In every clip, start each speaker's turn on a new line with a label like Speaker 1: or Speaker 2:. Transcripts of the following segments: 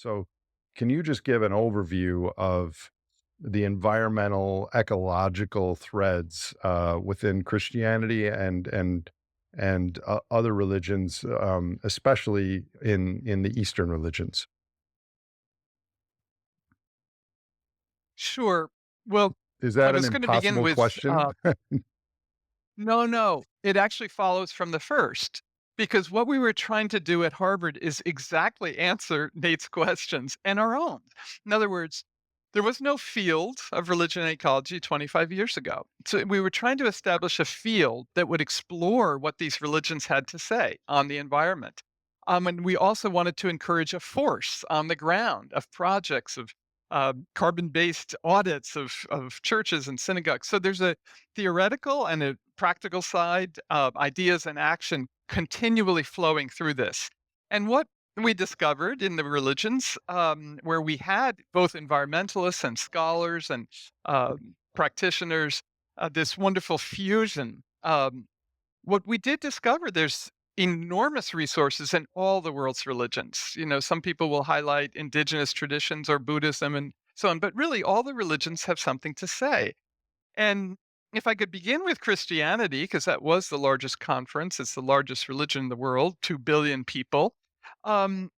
Speaker 1: So, can you just give an overview of the environmental, ecological threads within Christianity and other religions, especially in the Eastern religions?
Speaker 2: Sure. Well,
Speaker 1: Is
Speaker 2: I
Speaker 1: that an
Speaker 2: was gonna begin
Speaker 1: impossible
Speaker 2: with,
Speaker 1: question?
Speaker 2: no, no, it actually follows from the first, because what we were trying to do at Harvard is exactly answer Nate's questions and our own. In other words, there was no field of religion and ecology 25 years ago. So we were trying to establish a field that would explore what these religions had to say on the environment. And we also wanted to encourage a force on the ground of projects of carbon-based audits of churches and synagogues. So there's a theoretical and a practical side, ideas and action continually flowing through this. And what we discovered in the religions, where we had both environmentalists and scholars and practitioners, this wonderful fusion. What we did discover, there's enormous resources in all the world's religions. Some people will highlight indigenous traditions or Buddhism and so on, but really all the religions have something to say. And if I could begin with Christianity, because that was the largest conference, it's the largest religion in the world, 2 billion people. One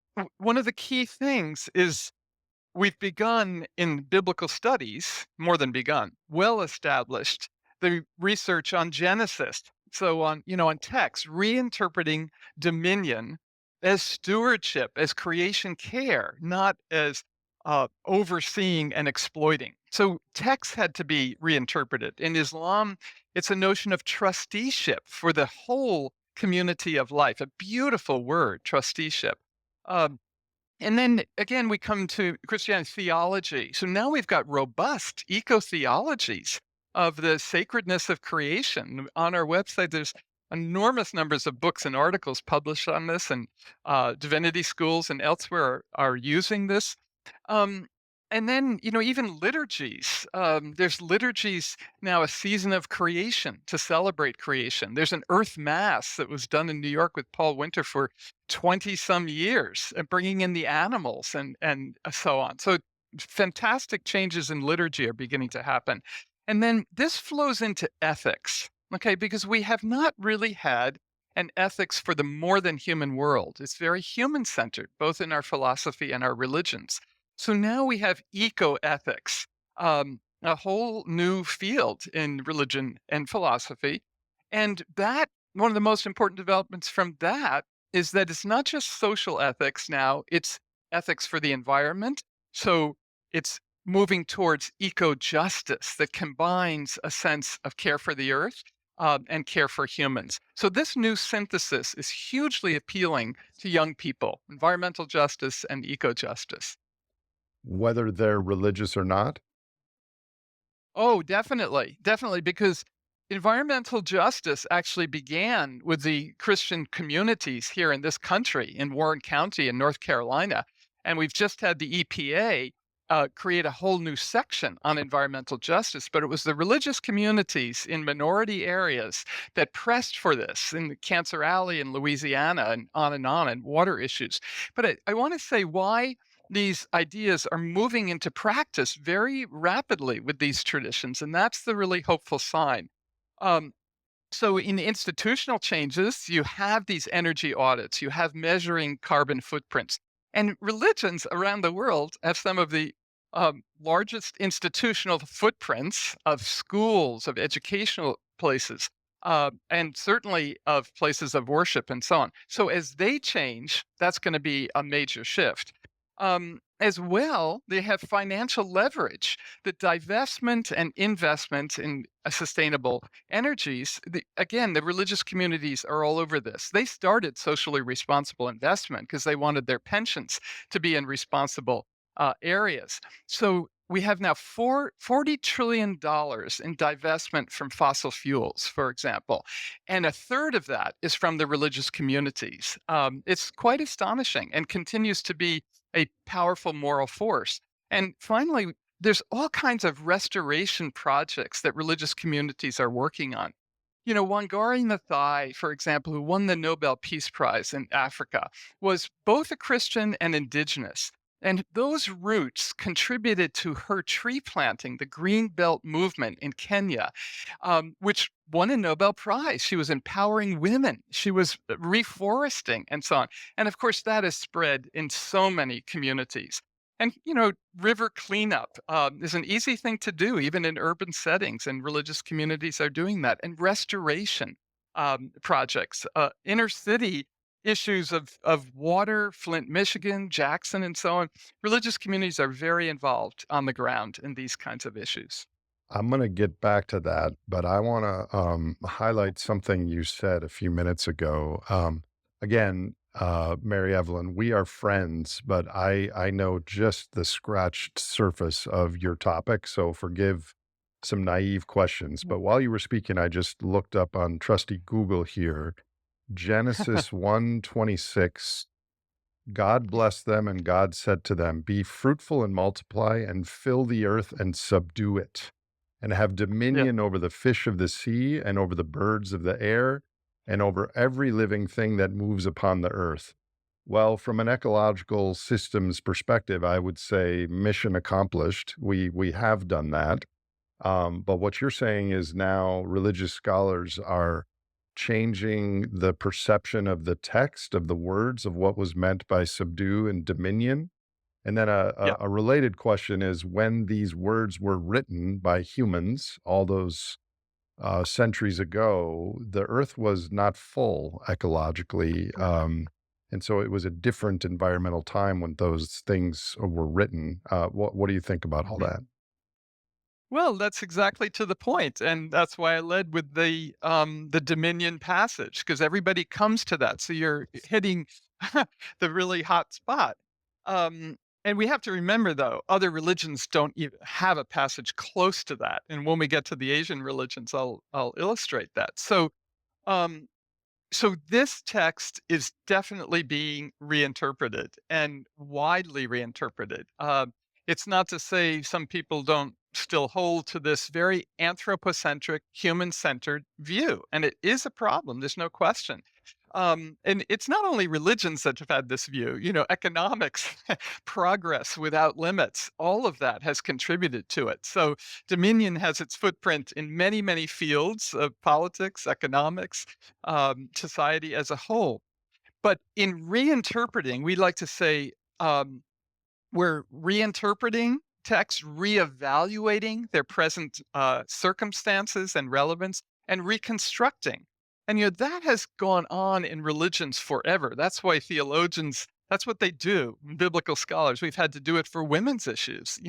Speaker 2: of the key things is we've begun in biblical studies, more than begun, well established, the research on Genesis. So on text, reinterpreting dominion as stewardship, as creation care, not as overseeing and exploiting. So text had to be reinterpreted. In Islam, it's a notion of trusteeship for the whole community of life. A beautiful word, trusteeship. Um, and then again, we come to Christianity theology. So now we've got robust eco theologies of the sacredness of creation. On our website, there's enormous numbers of books and articles published on this, and divinity schools and elsewhere are using this. Um, and then, even liturgies. There's liturgies now, a season of creation to celebrate creation. There's an Earth Mass that was done in New York with Paul Winter for 20 some years, and bringing in the animals and so on. So fantastic changes in liturgy are beginning to happen. And then this flows into ethics, okay, because we have not really had an ethics for the more than human world. It's very human centered, both in our philosophy and our religions. So now we have eco ethics, a whole new field in religion and philosophy. And that, one of the most important developments from that is that it's not just social ethics now, it's ethics for the environment. So it's moving towards eco justice that combines a sense of care for the earth and care for humans. So this new synthesis is hugely appealing to young people, environmental justice and eco justice.
Speaker 1: Whether they're religious or not?
Speaker 2: Oh, definitely. Definitely. Because environmental justice actually began with the Christian communities here in this country, in Warren County in North Carolina. And we've just had the EPA create a whole new section on environmental justice. But it was the religious communities in minority areas that pressed for this in the Cancer Alley in Louisiana and on, and water issues. But I want to say why these ideas are moving into practice very rapidly with these traditions, and that's the really hopeful sign. Um, so, in the institutional changes, you have these energy audits, you have measuring carbon footprints, and religions around the world have some of the largest institutional footprints of schools, of educational places, and certainly of places of worship and so on. So, as they change, that's going to be a major shift. As well, they have financial leverage. The divestment and investment in sustainable energies. Again, the religious communities are all over this. They started socially responsible investment because they wanted their pensions to be in responsible areas. So we have now $40 trillion in divestment from fossil fuels, for example. And a third of that is from the religious communities. It's quite astonishing and continues to be a powerful moral force. And finally, there's all kinds of restoration projects that religious communities are working on. Wangari Maathai, for example, who won the Nobel Peace Prize in Africa, was both a Christian and indigenous. And those roots contributed to her tree planting, the Green Belt movement in Kenya, which won a Nobel Prize. She was empowering women, she was reforesting, and so on. And of course, that has spread in so many communities. And, river cleanup is an easy thing to do, even in urban settings, and religious communities are doing that. And restoration projects, inner city issues of water, Flint, Michigan, Jackson, and so on. Religious communities are very involved on the ground in these kinds of issues.
Speaker 1: I'm going to get back to that, but I want to highlight something you said a few minutes ago. Again, Mary Evelyn, we are friends, but I know just the scratched surface of your topic, so forgive some naive questions. But while you were speaking, I just looked up on trusty Google here. Genesis 1:26. God blessed them, and God said to them, "Be fruitful and multiply, and fill the earth and subdue it, and have
Speaker 2: Yeah.
Speaker 1: dominion over the fish of the sea, and over the birds of the air, and over every living thing that moves upon the earth." Well, from an ecological systems perspective, I would say mission accomplished. We have done that. But what you're saying is now religious scholars are changing the perception of the text of the words of what was meant by subdue and dominion. And then
Speaker 2: Yeah.
Speaker 1: a related question is when these words were written by humans, all those centuries ago, the earth was not full ecologically. And so it was a different environmental time when those things were written. What do you think about all
Speaker 2: Mhm.
Speaker 1: that?
Speaker 2: Well, that's exactly to the point, and that's why I led with the Dominion passage, because everybody comes to that. So you're hitting the really hot spot. Um, and we have to remember, though, other religions don't even have a passage close to that. And when we get to the Asian religions, I'll illustrate that. Um, So this text is definitely being reinterpreted and widely reinterpreted. It's not to say some people don't still hold to this very anthropocentric, human centered view. And it is a problem. There's no question. And it's not only religions that have had this view, economics, progress without limits, all of that has contributed to it. So Dominion has its footprint in many, many fields of politics, economics, society as a whole. But in reinterpreting, we like to say um, we're reinterpreting texts, reevaluating their present circumstances and relevance, and reconstructing. And that has gone on in religions forever. That's why theologians. That's what they do. Biblical scholars. We've had to do it for women's issues.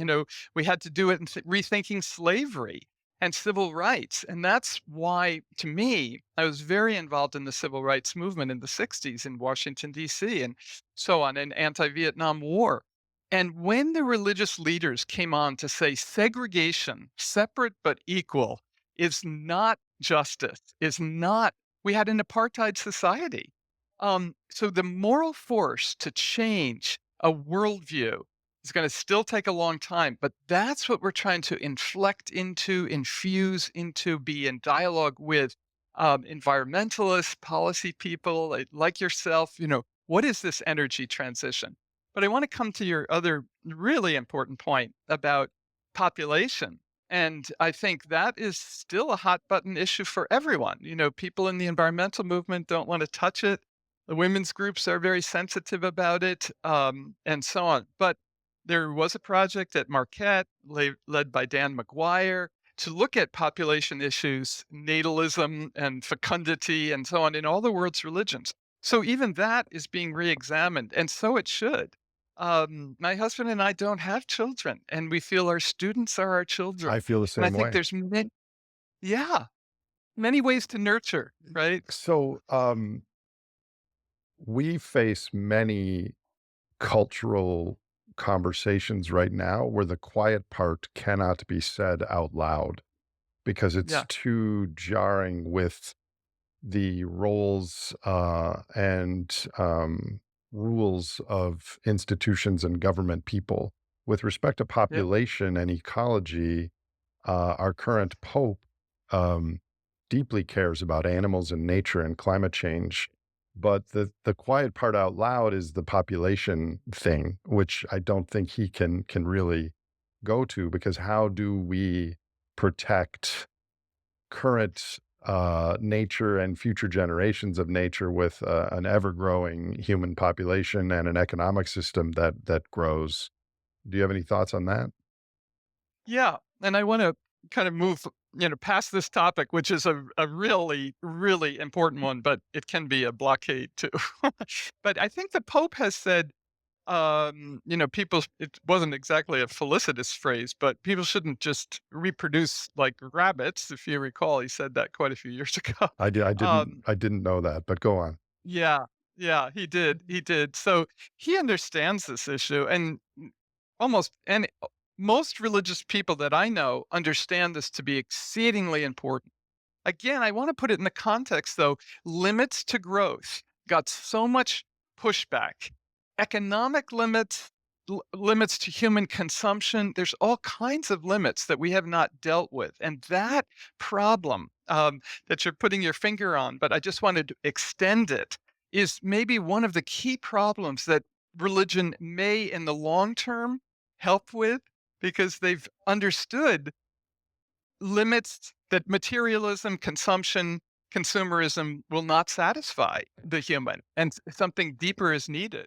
Speaker 2: We had to do it in rethinking slavery and civil rights. And that's why, to me, I was very involved in the civil rights movement in the 60s in Washington, D.C., and so on, and anti Vietnam War. And when the religious leaders came on to say segregation, separate but equal, is not justice, is not, we had an apartheid society. So the moral force to change a worldview is going to still take a long time, but that's what we're trying to inflect into, infuse into, be in dialogue with environmentalists, policy people like yourself. What is this energy transition? But I want to come to your other really important point about population. And I think that is still a hot button issue for everyone. People in the environmental movement don't want to touch it. The women's groups are very sensitive about it, and so on. But there was a project at Marquette led by Dan McGuire to look at population issues, natalism and fecundity, and so on in all the world's religions. So even that is being re-examined, and so it should. My husband and I don't have children, and we feel our students are our
Speaker 1: I
Speaker 2: children.
Speaker 1: feel the
Speaker 2: And I
Speaker 1: same
Speaker 2: think
Speaker 1: way.
Speaker 2: there's yeah, many ways to nurture, right?
Speaker 1: So, we face many cultural conversations right now where the quiet part cannot be said out loud because it's
Speaker 2: Yeah,
Speaker 1: too jarring with the roles and rules of institutions and government people. With respect to
Speaker 2: yeah,
Speaker 1: population and ecology, our current pope um, deeply cares about animals and nature and climate change. But the quiet part out loud is the population thing, which I don't think he can really go to, because how do we protect current nature and future generations of nature with an ever-growing human population and an economic system that grows? Do you have any thoughts on that?
Speaker 2: Yeah, and I wanna kind of move, past this topic, which is a really, really important one, but it can be a blockade too. But I think the Pope has said, people it wasn't exactly a felicitous phrase, but people shouldn't just reproduce like rabbits. If you recall, he said that quite a few years ago. Um,
Speaker 1: I didn't know that, but go on.
Speaker 2: yeah, yeah, he did. So he understands this issue, and almost any most religious people that I know understand this to be exceedingly important. Again, I want to put it in the context though. Limits to growth got so much pushback. Economic limits, limits to human consumption. There's all kinds of limits that we have not dealt with. And that problem that you're putting your finger on, but I just wanted to extend it, is maybe one of the key problems that religion may, in the long term, help with, because they've understood limits that materialism, consumption, consumerism will not satisfy the human, and something deeper is needed.